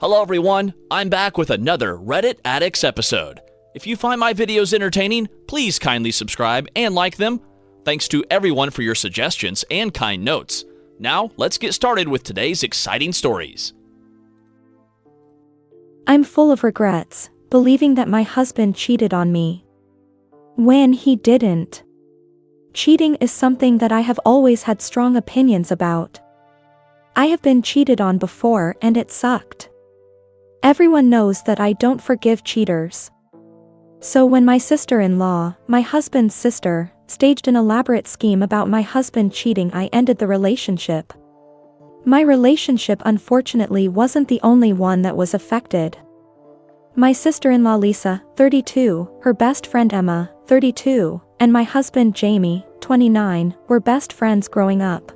Hello everyone, I'm back with another Reddit Addicts episode. If you find my videos entertaining, please kindly subscribe and like them. Thanks to everyone for your suggestions and kind notes. Now, let's get started with today's exciting stories. I'm full of regrets, believing that my husband cheated on me, when he didn't. Cheating is something that I have always had strong opinions about. I have been cheated on before and it sucked. Everyone knows that I don't forgive cheaters. So when my sister-in-law, my husband's sister, staged an elaborate scheme about my husband cheating, I ended the relationship. My relationship unfortunately wasn't the only one that was affected. My sister-in-law Lisa, 32, her best friend Emma, 32, and my husband Jamie, 29, were best friends growing up.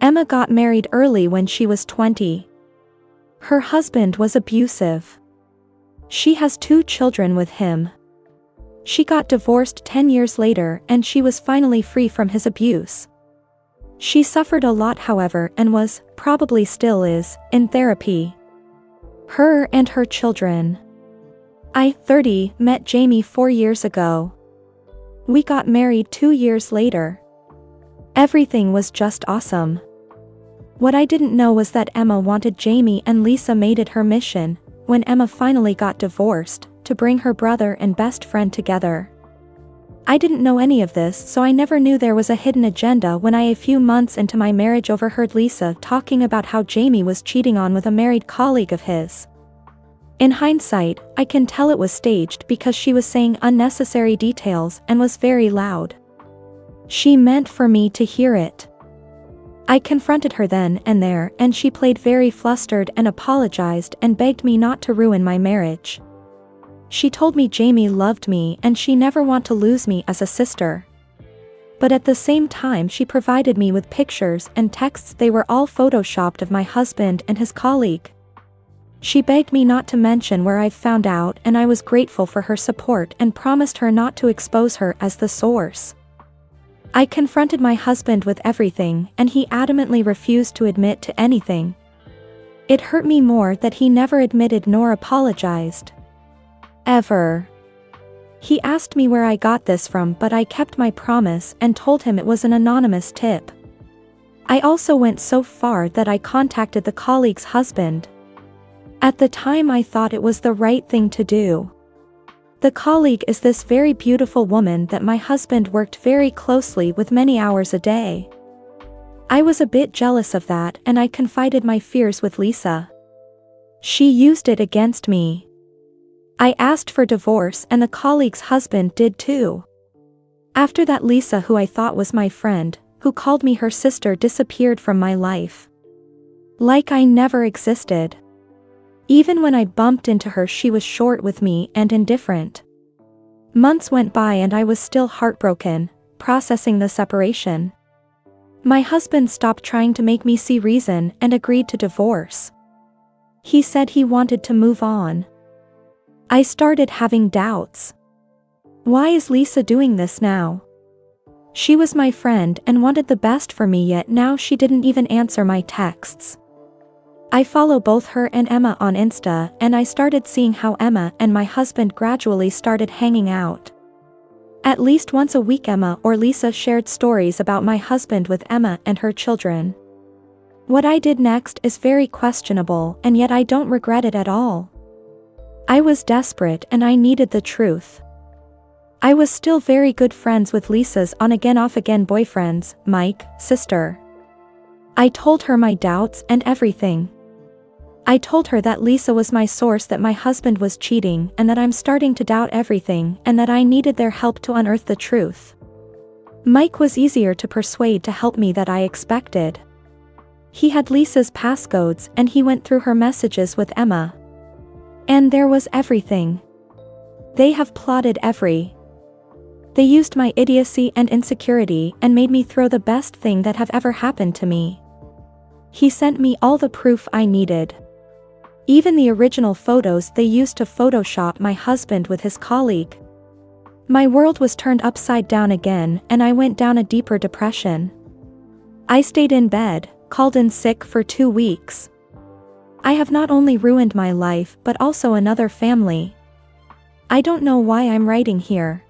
Emma got married early when she was 20. Her husband was abusive. She has 2 children with him. She got divorced 10 years later and she was finally free from his abuse. She suffered a lot, however, and was, probably still is, in therapy. Her and her children. I, 30, met Jamie 4 years ago. We got married 2 years later. Everything was just awesome. What I didn't know was that Emma wanted Jamie, and Lisa made it her mission, when Emma finally got divorced, to bring her brother and best friend together. I didn't know any of this, so I never knew there was a hidden agenda when a few months into my marriage overheard Lisa talking about how Jamie was cheating with a married colleague of his. In hindsight, I can tell it was staged because she was saying unnecessary details and was very loud. She meant for me to hear it. I confronted her then and there, and she played very flustered and apologized and begged me not to ruin my marriage. She told me Jamie loved me and she never want to lose me as a sister. But at the same time she provided me with pictures and texts. They were all photoshopped of my husband and his colleague. She begged me not to mention where I found out, and I was grateful for her support and promised her not to expose her as the source. I confronted my husband with everything and he adamantly refused to admit to anything. It hurt me more that he never admitted nor apologized. Ever. He asked me where I got this from, but I kept my promise and told him it was an anonymous tip. I also went so far that I contacted the colleague's husband. At the time I thought it was the right thing to do. The colleague is this very beautiful woman that my husband worked very closely with many hours a day. I was a bit jealous of that and I confided my fears with Lisa. She used it against me. I asked for divorce and the colleague's husband did too. After that, Lisa, who I thought was my friend, who called me her sister, disappeared from my life. Like I never existed. Even when I bumped into her, she was short with me and indifferent. Months went by and I was still heartbroken, processing the separation. My husband stopped trying to make me see reason and agreed to divorce. He said he wanted to move on. I started having doubts. Why is Lisa doing this now? She was my friend and wanted the best for me, yet now she didn't even answer my texts. I follow both her and Emma on Insta, and I started seeing how Emma and my husband gradually started hanging out. At least once a week Emma or Lisa shared stories about my husband with Emma and her children. What I did next is very questionable, and yet I don't regret it at all. I was desperate and I needed the truth. I was still very good friends with Lisa's on-again off-again boyfriends, Mike, sister. I told her my doubts and everything. I told her that Lisa was my source, that my husband was cheating, and that I'm starting to doubt everything, and that I needed their help to unearth the truth. Mike was easier to persuade to help me than I expected. He had Lisa's passcodes and he went through her messages with Emma. And there was everything. They have plotted They used my idiocy and insecurity and made me throw the best thing that have ever happened to me. He sent me all the proof I needed. Even the original photos they used to Photoshop my husband with his colleague. My world was turned upside down again and I went down a deeper depression. I stayed in bed, called in sick for 2 weeks. I have not only ruined my life but also another family. I don't know why I'm writing here.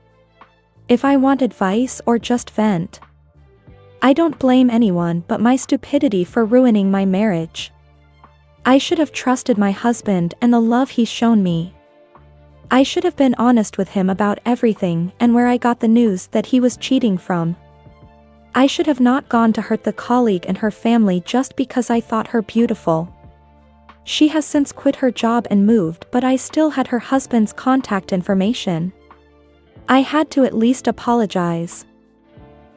If I want advice or just vent. I don't blame anyone but my stupidity for ruining my marriage. I should have trusted my husband and the love he's shown me. I should have been honest with him about everything and where I got the news that he was cheating from. I should have not gone to hurt the colleague and her family just because I thought her beautiful. She has since quit her job and moved, but I still had her husband's contact information. I had to at least apologize.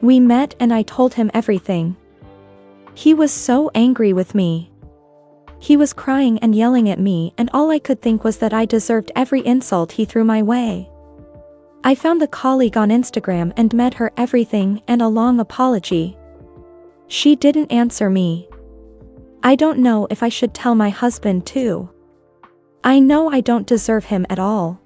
We met and I told him everything. He was so angry with me. He was crying and yelling at me, and all I could think was that I deserved every insult he threw my way. I found the colleague on Instagram and met her everything and a long apology. She didn't answer me. I don't know if I should tell my husband too. I know I don't deserve him at all.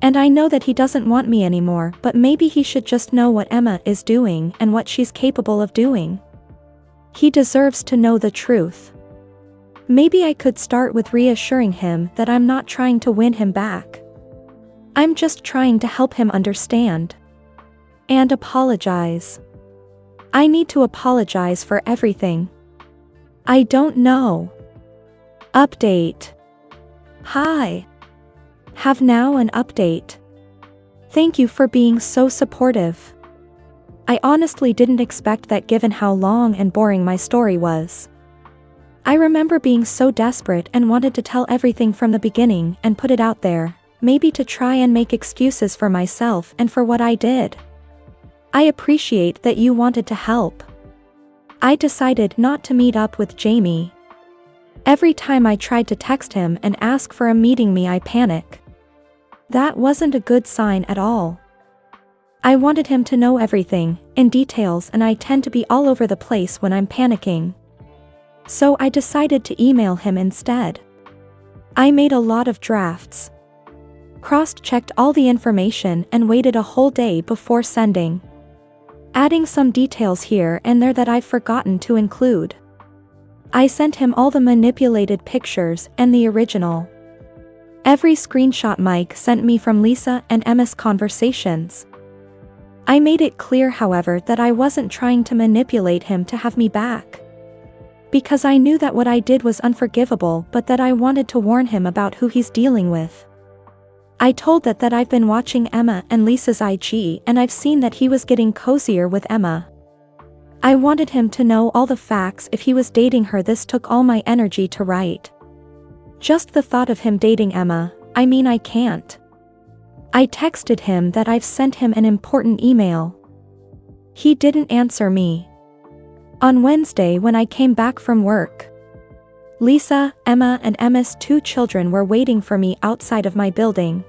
And I know that he doesn't want me anymore, but maybe he should just know what Emma is doing and what she's capable of doing. He deserves to know the truth. Maybe I could start with reassuring him that I'm not trying to win him back. I'm just trying to help him understand. And apologize. I need to apologize for everything. I don't know. Update. Hi. Have now an update. Thank you for being so supportive. I honestly didn't expect that given how long and boring my story was. I remember being so desperate and wanted to tell everything from the beginning and put it out there, maybe to try and make excuses for myself and for what I did. I appreciate that you wanted to help. I decided not to meet up with Jamie. Every time I tried to text him and ask for a meeting I panic. That wasn't a good sign at all. I wanted him to know everything, in details, and I tend to be all over the place when I'm panicking. So I decided to email him instead. I made a lot of drafts. Cross-checked all the information and waited a whole day before sending. Adding some details here and there that I've forgotten to include. I sent him all the manipulated pictures and the original. Every screenshot Mike sent me from Lisa and Emma's conversations. I made it clear, however, that I wasn't trying to manipulate him to have me back. Because I knew that what I did was unforgivable, but that I wanted to warn him about who he's dealing with. I told that I've been watching Emma and Lisa's IG and I've seen that he was getting cozier with Emma. I wanted him to know all the facts if he was dating her. This took all my energy to write. Just the thought of him dating Emma, I can't. I texted him that I've sent him an important email. He didn't answer me. On Wednesday when I came back from work, Lisa, Emma and Emma's 2 children were waiting for me outside of my building.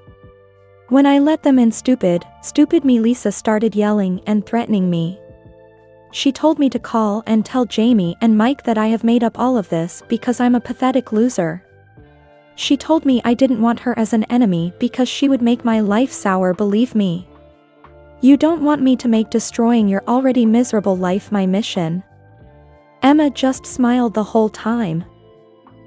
When I let them in, stupid me, Lisa started yelling and threatening me. She told me to call and tell Jamie and Mike that I have made up all of this because I'm a pathetic loser. She told me I didn't want her as an enemy because she would make my life sour. Believe me. You don't want me to make destroying your already miserable life my mission. Emma just smiled the whole time.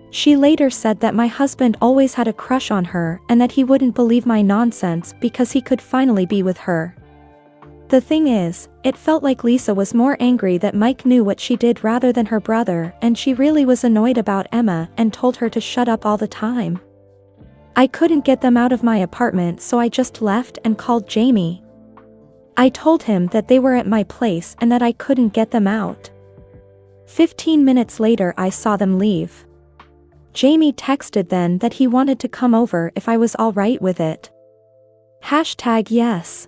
She later said that my husband always had a crush on her and that he wouldn't believe my nonsense because he could finally be with her. The thing is, it felt like Lisa was more angry that Mike knew what she did rather than her brother, and she really was annoyed about Emma and told her to shut up all the time. I couldn't get them out of my apartment, so I just left and called Jamie. I told him that they were at my place and that I couldn't get them out. 15 minutes later I saw them leave. Jamie texted then that he wanted to come over if I was alright with it. #yes.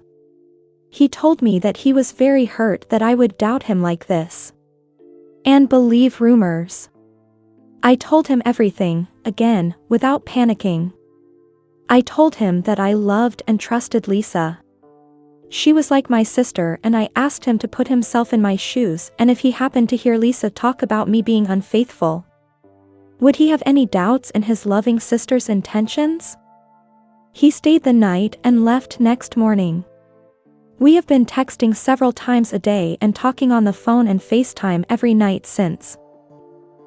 He told me that he was very hurt that I would doubt him like this. And believe rumors. I told him everything, again, without panicking. I told him that I loved and trusted Lisa. She was like my sister, and I asked him to put himself in my shoes, and if he happened to hear Lisa talk about me being unfaithful, would he have any doubts in his loving sister's intentions? He stayed the night and left next morning. We have been texting several times a day and talking on the phone and FaceTime every night since.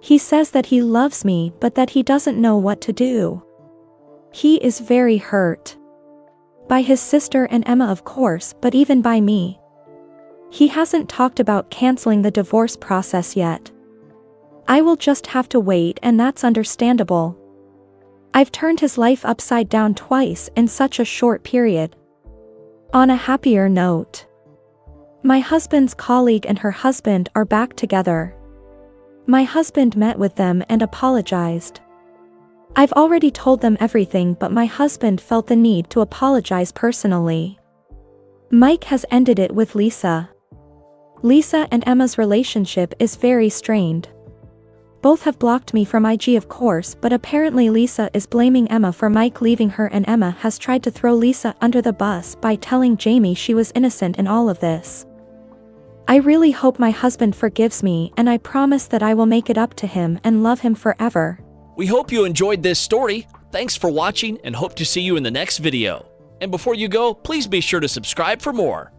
He says that he loves me but that he doesn't know what to do. He is very hurt. By his sister and Emma, of course, but even by me. He hasn't talked about canceling the divorce process yet. I will just have to wait, and that's understandable. I've turned his life upside down twice in such a short period. On a happier note, my husband's colleague and her husband are back together. My husband met with them and apologized. I've already told them everything, but my husband felt the need to apologize personally. Mike has ended it with Lisa. Lisa and Emma's relationship is very strained. Both have blocked me from IG, of course, but apparently Lisa is blaming Emma for Mike leaving her, and Emma has tried to throw Lisa under the bus by telling Jamie she was innocent in all of this. I really hope my husband forgives me, and I promise that I will make it up to him and love him forever. We hope you enjoyed this story. Thanks for watching and hope to see you in the next video. And before you go, please be sure to subscribe for more.